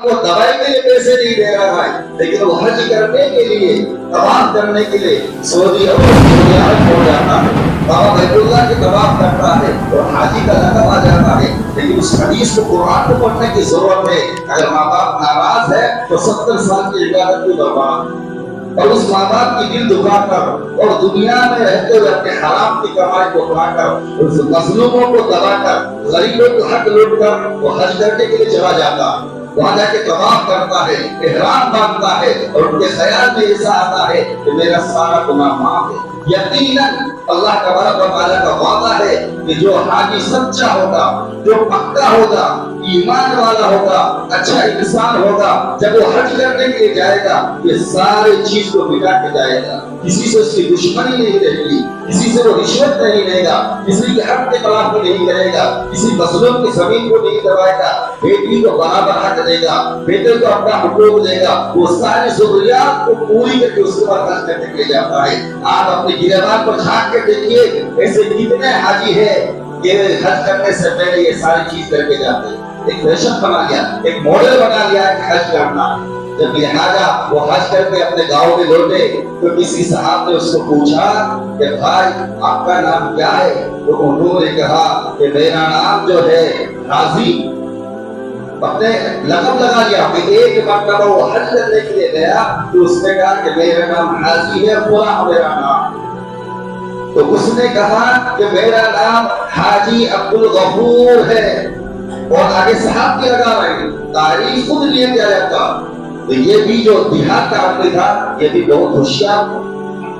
وہ دوائی کے لیے پیسے نہیں دے رہا ہے، لیکن وہ حج کرنے کے لیے، طواف کرنے کے لیے سعودی عرب ہو جاتا ہے، بابا بیت اللہ کے طواف کرتا ہے اور حاجی کا لقب آ جاتا ہے۔ لیکن اس حدیث کو قرآن کو پڑھنے کی ضرورت ہے۔ اگر ماں باپ ناراض ہے تو 70 سال کی عبادت کو برباد، اور اس ماں باپ کی دل دکھا کر اور دنیا میں رہتے ہوئے اپنے حرام کی کمائی کو کھا کر، اس مظلوموں کو دبا کر، غریبوں کو حق لوٹ کر وہ حج کرنے کے لیے چلا جاتا، وہاں جا کے طواف کرتا ہے، احرام باندھتا ہے، اور ان کے خیال میں ایسا آتا ہے کہ میرا سارا گناہ معاف ہے۔ یقیناً اللہ تبارک و تعالیٰ کا وعدہ ہے کہ جو حاجی سچا ہوگا، جو پکا ہوگا، ایمان والا ہوگا، اچھا انسان ہوگا، جب وہ حج کرنے کے لیے جائے گا یہ سارے چیز کو مٹا کے جائے گا۔ کسی سے اس کی دشمنی نہیں رہے گی، کسی سے وہ رشوت نہیں لے گا، کسی کے حق کے خلاف نہیں کرے گا، کسی مظلوم کی زمین کو نہیں دبائے گا، بیٹی کو برابر حق دے گا، بیٹے کو اپنا حقوق دے گا، وہ ساری ضروریات کو پوری کر کے اس کے بعد حج کرنے کے لیے جاتا ہے۔ آپ اپنے گریبان کو جھانک کے دیکھیے ایسے کتنے حاجی ہیں کہ حج کرنے سے پہلے یہ ساری چیز کر کے جاتے ہیں۔ ایک فیشن بنا لیا، ایک ماڈل بنا لیا کہ حج کرنا۔ جب لہٰذا وہ حج کر کے اپنے گاؤں میں لوٹے تو کسی صاحب نے اس کو پوچھا کہ بھائی آپ کا نام کیا ہے؟ تو انہوں نے کہا کہ میرا نام جو ہے حاجی، اپنے لقب لگا لیا۔ ایک مرتبہ وہ حج کرنے کے لیے گیا تو اس نے کہا کہ میرا نام حاجی ہے، فلاں میرا نام۔ تو اس نے کہا کہ میرا نام حاجی عبدالغفور ہے، اور آگے صاحب کی لگا رہے ہیں، تاریخ خود لیے کیا جاتا۔ تو یہ بھی جو دیہات کا آدمی تھا یہ بھی بہت ہوشیار۔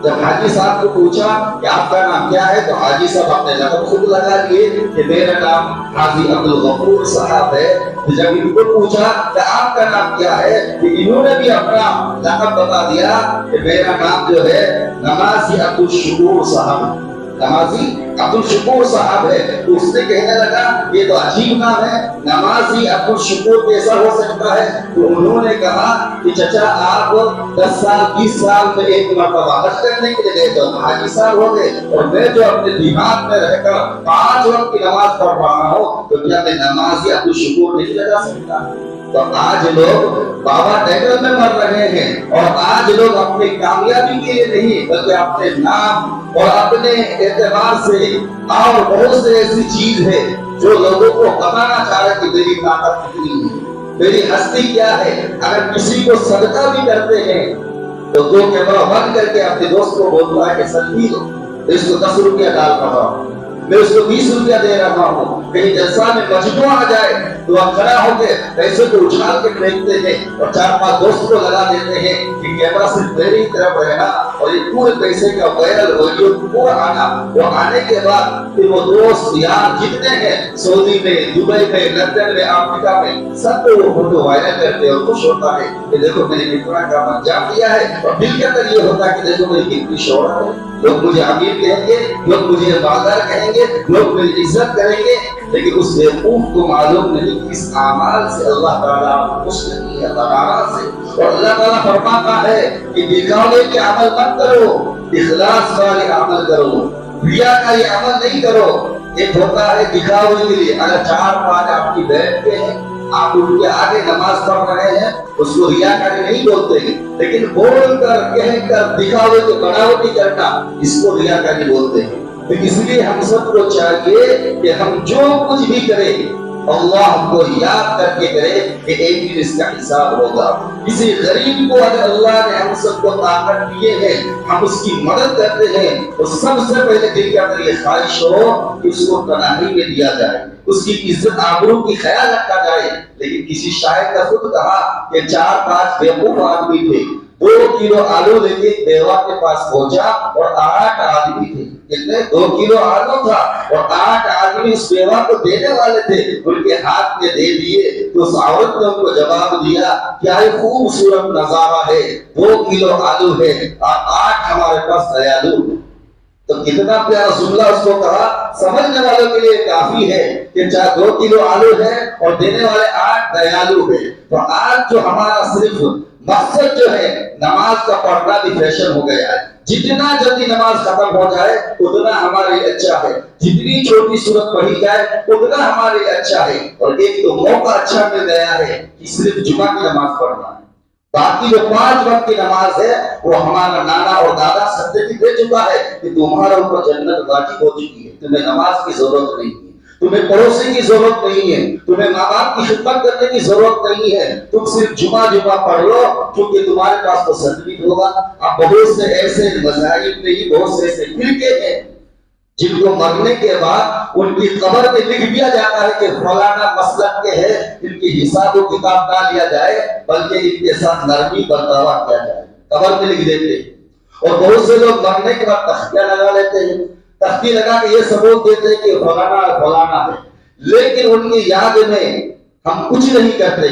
جب حاجی صاحب کو پوچھا کہ آپ کا نام کیا ہے تو حاجی صاحب اپنے لقب خود لگا لیے کہ میرا نام حاجی عبدالغفور صاحب ہے۔ جب ان کو پوچھا کہ آپ کا نام کیا ہے تو انہوں نے بھی اپنا لقب بتا دیا کہ میرا نام جو ہے نمازی عبدالشکور صاحب، نمازی عبدالشکور صاحب ہے۔ تو اس نے کہنے لگا یہ تو عجیب نام ہے، نمازی عبدالشکور کیسا ہو سکتا ہے؟ تو انہوں نے کہا کہ چچا آپ 10 سال 20 سال میں ایک مرتبہ حج کرنے کے لیے گئے تو حاجی صاحب ہو گئے، اور میں جو اپنے دیہات میں رہ کر 5 وقت کی نماز پڑھ رہا ہوں تو کیا میں نمازی عبدالشکور نہیں لگا سکتا؟ تو آج لوگ بابا ٹیکل میں مر رہے ہیں، اور آج لوگ اپنی کامیابی کے لیے نہیں بلکہ اپنے نام اور اپنے اعتبار سے، اور بہت سے ایسی چیز ہے جو لوگوں کو بتانا چاہ رہے کہ میری طاقت کتنی ہے، میری ہستی کیا ہے۔ اگر کسی کو صدقہ بھی کرتے ہیں تو 2 کیمرہ بند کر کے اپنے دوست کو بولتا ہے کہ صدقے دو، اس کو 10 روپیہ ڈال رہا ہوں، میں اس کو 20 روپیہ دے رہا ہوں۔ کہیں جلسہ میں مجموعہ آ جائے تو آپ کھڑا ہو کے پیسے کو اچھال کے پھینکتے ہیں، اور 4-5 دوست کو لگا دیتے ہیں کہ کیمرہ صرف میری طرف رہنا، اور یہ پورے پیسے کا وائرل ویڈیو پورا آنا۔ وہ آنے کے بعد پھر وہ دوست یار جتنے ہیں سعودی میں، دبئی میں، لندن میں، افریقہ میں، سب کو وہ فوٹو وائرل کرتے اور خوش ہوتا ہے کہ دیکھو میں نے کتنا کام انجام دیا ہے، اور دل کے اندر یہ ہوتا ہے کہ دیکھو میری کتنی شہرت ہے، لوگ مجھے امیر کہیں گے، لوگ مجھے مالدار کہیں گے، لوگ میری عزت کریں گے۔ لیکن اس بیوقوف کو معلوم نہیں کہ اس اعمال سے اللہ تعالیٰ خوش نہیں ہے، اللہ ناراض ہے۔ اور اللہ تعالیٰ فرماتا ہے کہ دکھاوے کے عمل مت کرو، اخلاص والے عمل کرو، ریاکاری عمل نہیں کرو۔ ایک ہوتا ہے دکھاوے کے لیے، اگر 4-5 آپ کی بیٹھ کے ہیں، آپ ان کے آگے نماز پڑھ رہے ہیں، اس کو ریاکاری نہیں بولتے ہیں، لیکن بول کر کہہ کر دکھاوے کو بناوٹی کرنا اس کو ریاکاری بولتے ہیں۔ تو اس لیے ہم سب کو چاہیے کہ ہم جو کچھ بھی کریں اللہ کو یاد کر کے کرے کہ ایک دن اس کا حساب ہوگا۔ کسی غریب کو اگر اللہ نے ہم سب کو طاقت دیے ہیں، ہم اس کی مدد کرتے ہیں، تو سب سے پہلے دل کے اندر یہ خواہش ہو کہ اس کو تنہائی میں دیا جائے، اس کی عزت آبرو کی خیال رکھا جائے۔ لیکن کسی شاعر کا خود کہا کہ 4-5 بیوقوف آدمی تھے، 2 کلو آلو لے کے بیوہ کے پاس پہنچا، اور 8 آدمی تھے، کتنے 2 کلو آلو تھا، اور 8 آدمی اس بیوہ کو دینے والے تھے، ان کے ہاتھ میں دے دیے۔ تو اس عورت نے ان کو جواب دیا کیا یہ خوبصورت نظارہ ہے، 2 کلو آلو ہے اور 8 ہمارے پاس دیالو۔ تو کتنا پیارا جملہ اس کو کہا، سمجھنے والوں کے لیے کافی ہے کہ 2 کلو آلو ہے اور دینے والے 8 دیالو ہے۔ تو آج جو ہمارا صرف مقصد جو ہے نماز کا پڑھنا بھی فیشن ہو گیا ہے. جتنا جلدی نماز ختم ہو جائے اتنا ہمارے لیے اچھا ہے. جتنی چھوٹی صورت پڑھی جائے اتنا ہمارے لیے اچھا ہے. اور ایک تو موقع اچھا مل گیا ہے کہ صرف جمعہ کی نماز پڑھنا ہے. باقی جو 5 وقت کی نماز ہے وہ ہمارا نانا اور دادا سرٹیفکیٹ دے چکا ہے کہ تمہارا اوپر جنت واجب ہو چکی ہے. تمہیں نماز کی ضرورت نہیں ہے, تمہیں پڑوسی کی ضرورت نہیں ہے, تمہیں ماں باپ کی خدمت کرنے کی ضرورت نہیں ہے. تم صرف جمعہ پڑھ لو کیونکہ تمہارے پاس تو سرٹیفکیٹ ہوگا. اب بہت سے ایسے مذاہب میں بہت سے ایسے فرقے ہیں جن کو مرنے کے بعد ان کی قبر میں لکھ دیا جاتا ہے کہ فلانا مسلک کے ہے, ان کی حساب و کتاب نہ لیا جائے بلکہ ان کے ساتھ نرمی برتاوا کیا جائے. قبر میں لکھ دیتے ہیں. اور بہت سے لوگ مرنے کے بعد تختیاں لگا لیتے ہیں, تختی لگا کے یہ ثبوت دیتے ہیں کہ فلانا فلانا ہے, لیکن ان کی یاد میں ہم کچھ نہیں کرتے.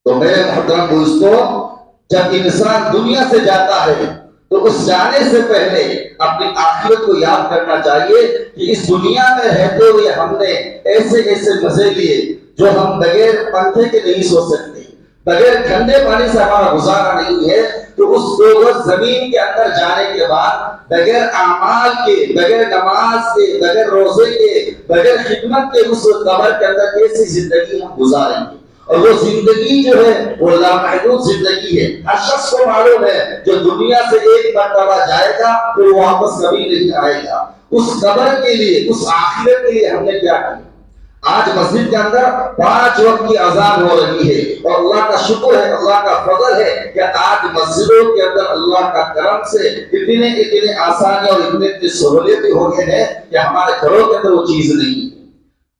تو میرے محترم دوستو, جب انسان دنیا سے جاتا ہے تو اس جانے سے پہلے اپنی آخرت کو یاد کرنا چاہیے کہ اس دنیا میں رہتے ہوئے ہم نے ایسے ایسے مزے لیے جو ہم بغیر پنکھے کے نہیں سو سکتے, بغیر ٹھنڈے پانی سے ہمارا گزارا نہیں ہے. تو اس دوزخ زمین کے اندر جانے کے بعد بغیر اعمال کے, بغیر نماز کے, بغیر روزے کے, بغیر خدمت کے اس قبر کے اندر کیسی زندگی ہم گزاریں گے. اور وہ زندگی جو ہے وہ لامحدود زندگی ہے. ہر شخص کو معلوم ہے جو دنیا سے ایک مرتبہ جائے گا تو وہ واپس کبھی نہیں آئے گا. اس قبر کے لیے, اس آخرت کے لیے ہم نے کیا کیا؟ آج مسجد کے اندر 5 وقت کی اذان ہو رہی ہے اور اللہ کا شکر ہے, اللہ کا فضل ہے کہ آج مسجدوں کے اندر اللہ کا کرم سے اتنے آسانی اور اتنے سہولتیں ہو گئے ہیں کہ ہمارے گھروں کے اندر وہ چیز نہیں ہے.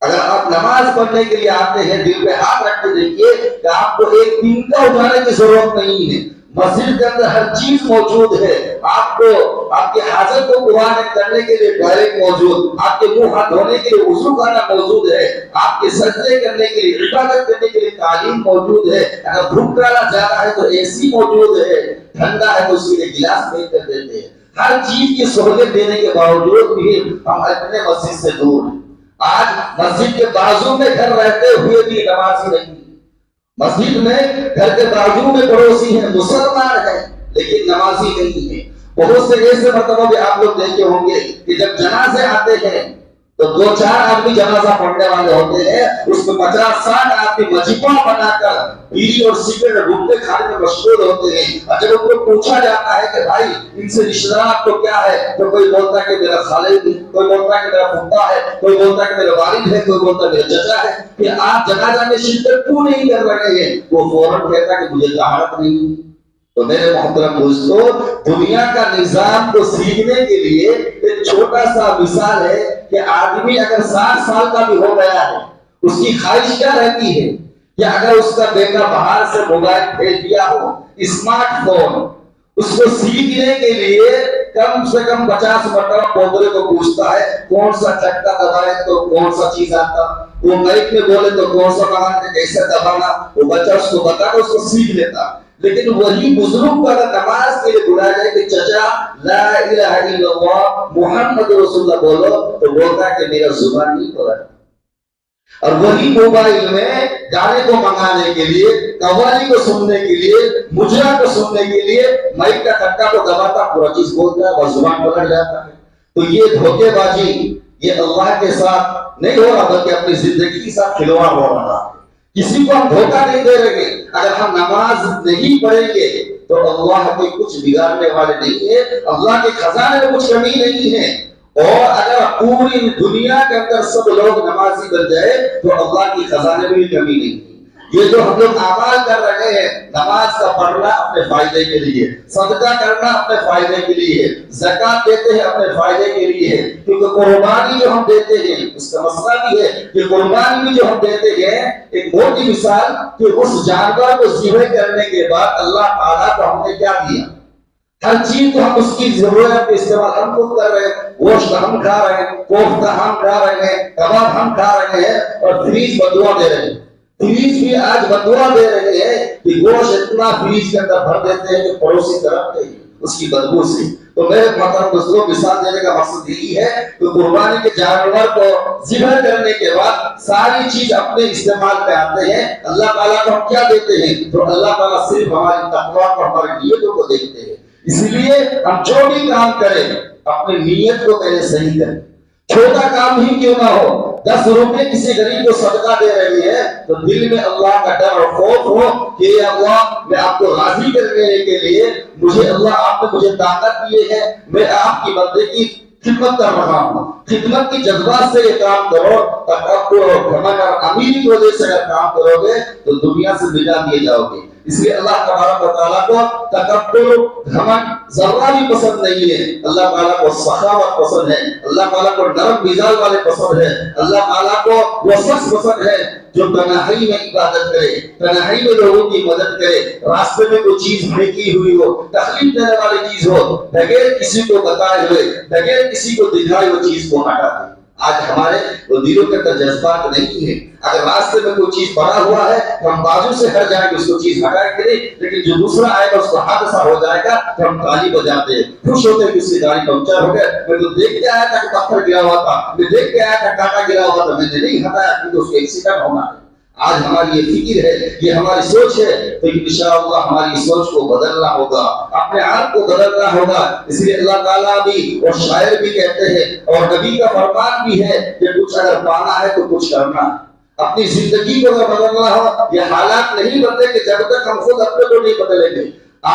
اگر آپ نماز پڑھنے کے لیے آتے ہیں دل پہ ہاتھ رکھ کے دیکھیے کہ آپ کو ایک دن کا اٹھانے کی ضرورت نہیں ہے. مسجد کے اندر ہر چیز موجود ہے. آپ کو آپ کے حاجت کو پورا کرنے کے لیے ٹوائلٹ موجود, آپ کے منہ ہاتھ دھونے کے لیے وضو خانہ موجود ہے, آپ کے سجدے کرنے کے لیے, عبادت کرنے کے لیے تعلیم موجود ہے. اگر بھوک ڈالا جاتا ہے تو اے سی موجود ہے, ٹھنڈا ہے تو اس کے لیے گلاس بھیج کر دیتے ہیں. ہر چیز کی سہولت دینے کے باوجود بھی ہم اپنے مسجد سے دور ہیں. آج مسجد کے بازو میں گھر رہتے ہوئے بھی نمازی نہیں. مسجد میں گھر کے بازو میں پڑوسی ہیں, مسلمان ہیں, لیکن نمازی نہیں ہے. بہت سے ایسے مرتبہ بھی آپ لوگ دیکھے ہوں گے کہ جب جنازے آتے ہیں تو 2-4 آدمی جنازہ پڑھنے والے ہوتے ہیں, اس میں 50-60 آدمی مجمع بنا کر بیڑی اور سگریٹ گھومتے کھانے میں مشغول ہوتے ہیں. اور جب ان کو پوچھا جاتا ہے کہ بھائی ان سے رشتہ دار آپ کو کیا ہے, تو کوئی بولتا ہے کہ میرا خالد ہے, کوئی بولتا ہے کہ میرا پھپھا ہے, کوئی بولتا ہے کہ میرا والد ہے, کوئی بولتا ہے میرا چچا ہے. کہ آپ جنازہ میں شرکت کیوں نہیں کر رہے ہیں؟ وہ فوراً کہتا ہے کہ مجھے طہارت نہیں. تو میرے محترم دوستو, دنیا کا نظام کو سیکھنے کے لیے ایک چھوٹا سا مثال ہے کہ آدمی اگر 60 سال کا بھی ہو گیا ہے, اس کی خواہش کیا رہتی ہے کہ اگر اس کا بیٹا باہر سے موبائل بھیج دیا ہو, اسمارٹ فون, اس کو سیکھنے کے لیے کم سے کم 50 مرتبہ پودرے کو پوچھتا ہے کون سا چکا دبائے تو کون سا چیز آتا, وہ مائک میں بولے تو کون سا بنانا, کیسے دبانا, وہ بچہ اس کو بتا کر اس کو سیکھ لیتا. لیکن وہی بزرگ کو اگر نماز کے لیے بلایا جائے کہ چچا لا الہ الا اللہ محمد رسول اللہ بولو, تو بولتا ہے کہ میرا زبان نہیں کھلا. اور وہی موبائل میں گانے کو منگانے کے لیے, قوالی کو سننے کے لیے, مجرا کو سننے کے لیے مائک کا ٹھکا کو دباتا, پورا چیز بولتا ہے اور زبان پلٹ جاتا ہے. تو یہ دھوکے بازی یہ اللہ کے ساتھ نہیں ہو رہا بلکہ اپنی زندگی کے ساتھ کھلواڑ ہو رہا ہے. کسی کو ہم دھوکہ نہیں دے رہے. اگر ہم نماز نہیں پڑھیں گے تو اللہ کوئی کچھ بگاڑنے والے نہیں ہے, اللہ کے خزانے میں کچھ کمی نہیں ہے. اور اگر پوری دنیا کے اندر سب لوگ نمازی بن جائے تو اللہ کی خزانے میں بھی کمی نہیں. یہ جو ہم لوگ اعمال کر رہے ہیں, نماز کا پڑھنا اپنے فائدے کے لیے, صدقہ کرنا اپنے فائدے کے لیے, زکات دیتے ہیں اپنے فائدے کے لیے, کیونکہ قربانی جو ہم دیتے ہیں اس کا مسئلہ بھی ہے کہ قربانی بھی جو ہم دیتے ہیں ایک موٹی مثال کہ اس جانور کو ذبح کرنے کے بعد اللہ تعالیٰ کو ہم نے کیا دیا, ہر چیز تو ہم اس کی ضرورت پہ استعمال ہم خود کر رہے ہیں. گوشت ہم کھا رہے ہیں, کوفتہ ہم کھا رہے ہیں, کباب ہم کھا رہے ہیں, اور فریج بدوا دے رہے ہیں. فریج بھی آج بدوا دے رہے ہیں کہ گوشت اتنا فریج کے اندر بھر دیتے ہیں کہ پڑوسی طرف اس کی بدبو سے۔ تو میرے محترم دوستوں، مثال دینے کا مقصد یہی ہے کہ قربانی کے جانور کو ذبح کرنے کے بعد ساری چیز اپنے استعمال پہ آتے ہیں۔ اللہ تعالیٰ کو ہم کیا دیتے ہیں؟ تو اللہ تعالیٰ صرف ہماری تقویٰ اور ہماری نیتوں کو دیکھتے ہیں۔ اسی لیے ہم جو بھی کام کریں اپنی نیت کو پہلے صحیح کریں، چھوٹا کام ہی کیوں نہ ہو۔ 10 روپے کسی غریب کو صدقہ دے رہی ہے تو دل میں اللہ کا ڈر اور خوف ہو کہ اللہ میں آپ کو راضی کرنے کے لیے اللہ آپ نے مجھے طاقت دی ہے، میں آپ کی بندے کی خدمت کر رہا ہوں۔ خدمت کی جذبات سے یہ کام کرو، تکبر اور گھمنڈ اور امیری کی وجہ سے اگر کام کرو گے تو دنیا سے بجا دیے جاؤ گے۔ اس لیے اللہ تبارک و تعالیٰ کو تکبر گھمنڈ ذرہ بھی پسند نہیں ہے۔ اللہ تعالیٰ کو سخاوت پسند ہے، اللہ تعالیٰ کو نرم مزاج والے پسند ہے، اللہ تعالیٰ کو وہ شخص پسند ہے جو تنہائی میں عبادت کرے، تنہائی میں لوگوں کی مدد کرے، راستے میں کوئی چیز پھینکی ہوئی ہو، تکلیف دینے والی چیز ہو، بغیر کسی کو بتائے ہوئے، بغیر کسی کو دکھائے وہ چیز کو ہٹا دے۔ آج ہمارے دلوں کے اندر جذبات نہیں ہے۔ اگر راستے میں کوئی چیز پڑا ہوا ہے تو ہم بازو سے ہٹ جائیں گے، اس کو چیز ہٹائیں گے، لیکن جو دوسرا آئے گا اس کو حادثہ ہو جائے گا تو ہم تالی بجاتے ہیں، خوش ہوتے ہیں کہ اس کی گاڑی پنکچر ہو گیا، میں تو دیکھ کے آیا تھا کہ پتھر گرا ہوا تھا، میں دیکھ کے آیا تھا کانٹا گرا ہوا تھا، میں نے نہیں ہٹایا کیونکہ اس کو ایکسیڈنٹ ہونا ہے۔ آج ہماری یہ فکر ہے، یہ ہماری سوچ ہے، تو انشاءاللہ ہماری سوچ کو بدلنا ہوگا، اپنے آپ کو بدلنا ہوگا۔ اس لیے اللہ تعالیٰ بھی اور شاعر بھی کہتے ہیں اور نبی کا فرمان بھی ہے کہ کچھ اگر پانا ہے تو کچھ کرنا ہے۔ اپنی زندگی کو اگر بدلنا ہو، یہ حالات نہیں بدلے کہ جب تک ہم خود اپنے کو نہیں بدلیں گے۔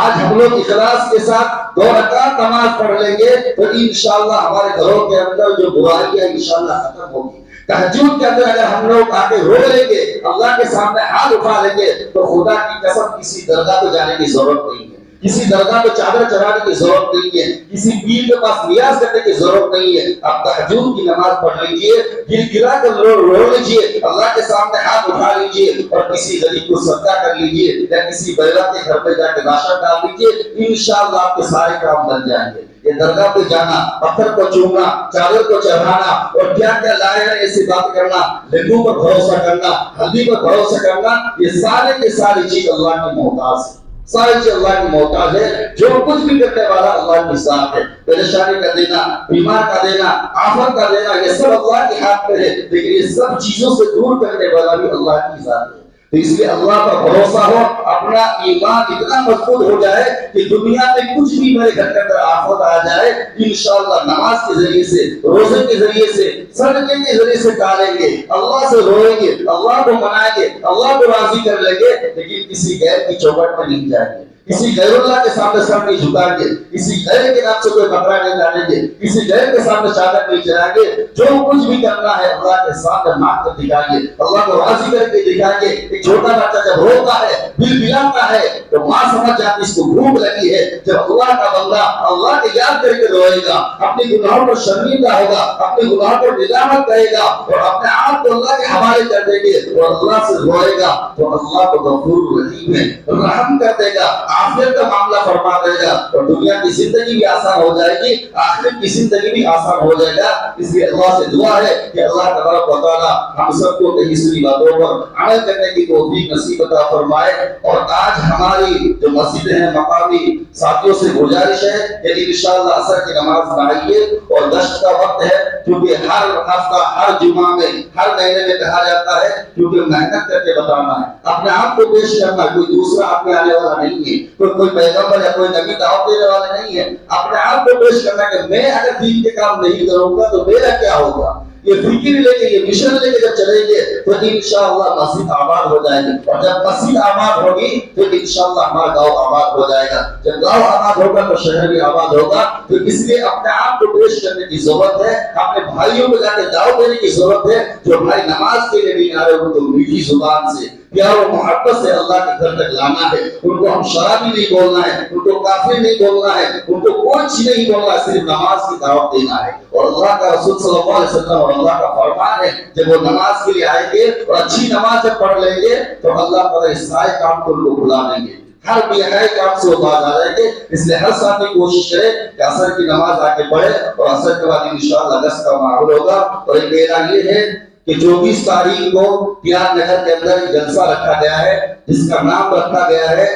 آج ہم لوگ اخلاص کے ساتھ 2 رکعت نماز پڑھ لیں گے تو انشاءاللہ ہمارے گھروں کے اندر جو برائیاں انشاءاللہ ختم ہوگی۔ تہجد کے اندر اگر ہم لوگ آ کے رو لیں گے، اللہ کے سامنے ہاتھ اٹھا لیں گے تو خدا کی قسم کسی درگاہ کو جانے کی ضرورت نہیں ہے، کسی درگاہ کو چادر چڑھانے کی ضرورت نہیں ہے، کسی پیر کے پاس نیاز کرنے کی ضرورت نہیں ہے۔ آپ تہجد کی نماز پڑھ لیجئے، گر گرا کر رو لیجئے، اللہ کے سامنے ہاتھ اٹھا لیجئے اور کسی غریب کو صدقہ کر لیجئے یا کسی بیوہ کے گھر پہ جا کے راشن ڈال لیجئے، انشاءاللہ آپ کے سارے کام بن جائیں گے۔ یہ درگاہ پہ جانا، پتھر کو چومنا، چادر کو چڑھانا اور کیا کیا لائے ہیں ایسی بات کرنا، لڈو پر بھروسہ کرنا، ہلدی پر بھروسہ کرنا، یہ سارے کے ساری چیز اللہ کی محتاج ہے، ساری چیز اللہ کی محتاج ہے۔ جو کچھ بھی کرنے والا اللہ کی ذات ہے، پریشانی کا دینا، بیمار کا دینا، آفت کا دینا، یہ سب اللہ کے ہاتھ میں ہے، لیکن یہ سب چیزوں سے دور کرنے والا بھی اللہ کی ذات ہے۔ اس لیے اللہ پر بھروسہ ہو، اپنا ایمان اتنا مضبوط ہو جائے کہ دنیا میں کچھ بھی میرے گھر کے اندر آفت آ جائے، انشاءاللہ نماز کے ذریعے سے، روزے کے ذریعے سے، صدقے کے ذریعے سے ٹالیں گے، اللہ سے روئیں گے، اللہ کو منائیں گے، اللہ کو راضی کر لیں گے، لیکن کسی غیر کی چوکھٹ میں نہیں جائیں گے، کسی غیر اللہ کے سامنے سر نہیں جھکائیں گے، کسی غیر کے نام سے کوئی بکرا نہیں ڈالیں گے، کسی غیر کے سامنے چادر نہیں چڑھائیں گے۔ جو کچھ بھی کرنا ہے اللہ کے سامنے مانگ کر دکھائیں گے، اللہ کو راضی کر کے دکھائیں گے۔ ایک چھوٹا بچہ جب روتا ہے، بل بلاتا ہے تو ماں سمجھ جاتی اس کو بھوک لگی ہے۔ جب اللہ کا بندہ اللہ کے یاد کر کے روئے گا، اپنے گناہوں پر شرمندہ ہوگا، اپنے گناہوں پر ندامت کرے گا اور اپنے آپ کو اللہ کے حوالے کر دے گے اور اللہ سے روئے گا تو اللہ کو غفور رحیم ہے، رحم کر دے گا، آخرت کا معاملہ فرما دے گا اور دنیا کی زندگی بھی آسان ہو جائے گی، آخرت کی زندگی بھی آسان ہو جائے گا۔ اس لیے اللہ سے دعا ہے کہ اللہ تبارک و تعالی ہم سب کو کہیں سنی باتوں پر عمل کرنے کی توفیق نصیب عطا فرمائے۔ اور آج ہماری جو مسجدیں ہیں، مقامی ساتھیوں سے گزارش ہے کہ انشاءاللہ عصر کی نماز پڑھائیے اور گشت کا وقت ہے، کیونکہ ہر ہفتہ، ہر جمعہ میں، ہر مہینے میں کہا جاتا ہے، کیونکہ محنت کر کے بتانا ہے، اپنے آپ کو پیش کرنا ہے، کوئی دوسرا آپ میں آنے والا نہیں ہے، کوئی پیغمبر یا کوئی نبی دعوت دینے والے نہیں ہے، اپنے آپ کو پیش کرنا کہ میں اگر دین کے کام نہیں کروں گا تو میرا کیا ہوگا۔ یہ فکر لے کے، یہ مشن لے کے جب چلیں گے تو انشاءاللہ مسجد آباد ہو جائے گی، اور جب مسجد آباد ہوگی تو انشاءاللہ ہمارا گاؤں آباد ہو جائے گا، جب گاؤں آباد ہوگا تو شہر بھی آباد ہوگا۔ تو اس لیے اپنے آپ کو پیش کرنے کی ضرورت ہے، اپنے بھائیوں کو جا کے دعوت دینے کی ضرورت ہے، جو بھائی نماز کے لیے نہیں آ رہے ان کو میٹھی زبان سے، پیار و محبت سے اللہ کے گھر تک لانا ہے۔ ان کو ہم شرابی نہیں بولنا ہے، ان کو کافر نہیں بولنا ہے، ان کو کوئی چیز نہیں بولنا ہے، صرف نماز کی دعوت دینا ہے۔ اور اللہ کا رسول صلی اللہ علیہ وسلم اور اللہ کا فرمان ہے، جب وہ نماز کے لیے آئیں گے اور اچھی نماز جب پڑھ لیں گے تو اللہ تعالیٰ اس سارے کام کو ان کو بھلا دیں گے، ہر بے کام سے وہ باز آ جائیں گے۔ اس لیے ہر ساتھی کوشش کرے کہ عصر کی نماز آ کے پڑھے اور عصر کے بعد انشاءاللہ گشت کا ماحول ہوگا۔ اور ایک اعلان یہ ہے کہ 24 تاریخ کو پیار نگر کے اندر ایک جلسہ رکھا گیا ہے، جس کا نام رکھا گیا ہے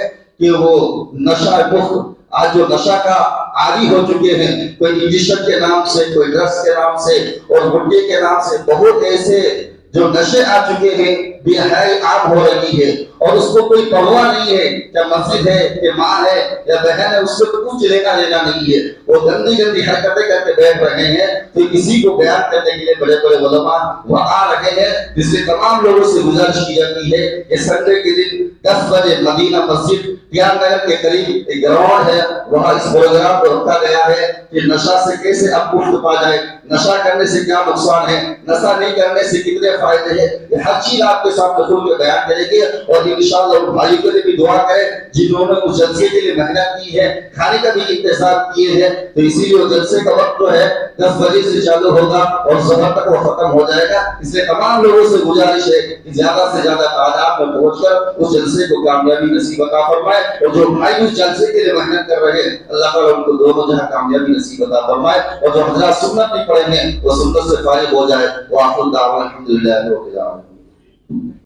کہ وہ نشہ مفت آج جو نشہ کا عادی ہو چکے ہیں، کوئی انجیکشن کے نام سے، کوئی ڈرگس کے نام سے اور گٹے کے نام سے، بہت ایسے جو نشے آ چکے ہیں، بے حیائی عام ہو رہی ہے اور اس کو کوئی پرواہ نہیں ہے کہ مسجد ہے کہ ماں ہے یا بہن ہے، اس سے کچھ لینا نہیں ہے، وہ گندی حرکتیں کر کے بیٹھ رہے ہیں۔ تو اسی کو بیان کرنے کے لیے بڑے بڑے علماء وہاں آ رہے ہیں، جس سے تمام لوگوں سے گزارش کی جاتی ہے کہ سنڈے کے دن 10 بجے مدینہ مسجد پیان نگر کے قریب ایک گراؤنڈ ہے، وہاں اس پروگرام کو رکھا گیا ہے کہ نشہ سے کیسے اب مفت پا جائے، نشہ کرنے سے کیا نقصان ہے، نشہ نہیں کرنے سے کتنے فائدے ہیں، یہ ہر چیز آپ کے سامنے کھول کے بیان کریں گے۔ اور انشاءاللہ ان بھائی کے لیے بھی دعا کریں جنہوں نے اس جلسے کے لیے محنت کی ہے، کھانے کا بھی انتظام کیے ہیں۔ تو اسی لیے وہ جلسے کا وقت جو ہے 10 بجے سے چالو ہوگا اور ظہر تک وہ ختم ہو جائے گا۔ اس لیے تمام لوگوں سے گزارش ہے کہ زیادہ سے زیادہ تعداد میں پہنچ کر اس جلسے کو کامیابی نصیب عطا فرمائے، اور جو بھائی اس جلسے کے لیے محنت کر رہے ہیں اللہ تعالیٰ ان کو دونوں جہاں کامیابی نصیب عطا فرمائے، اور جو حضرات سنت نہیں پڑھیں گے وہ سنت سے فارغ ہو جائے۔ وآخر دعوانا الحمدللہ رب العالمین۔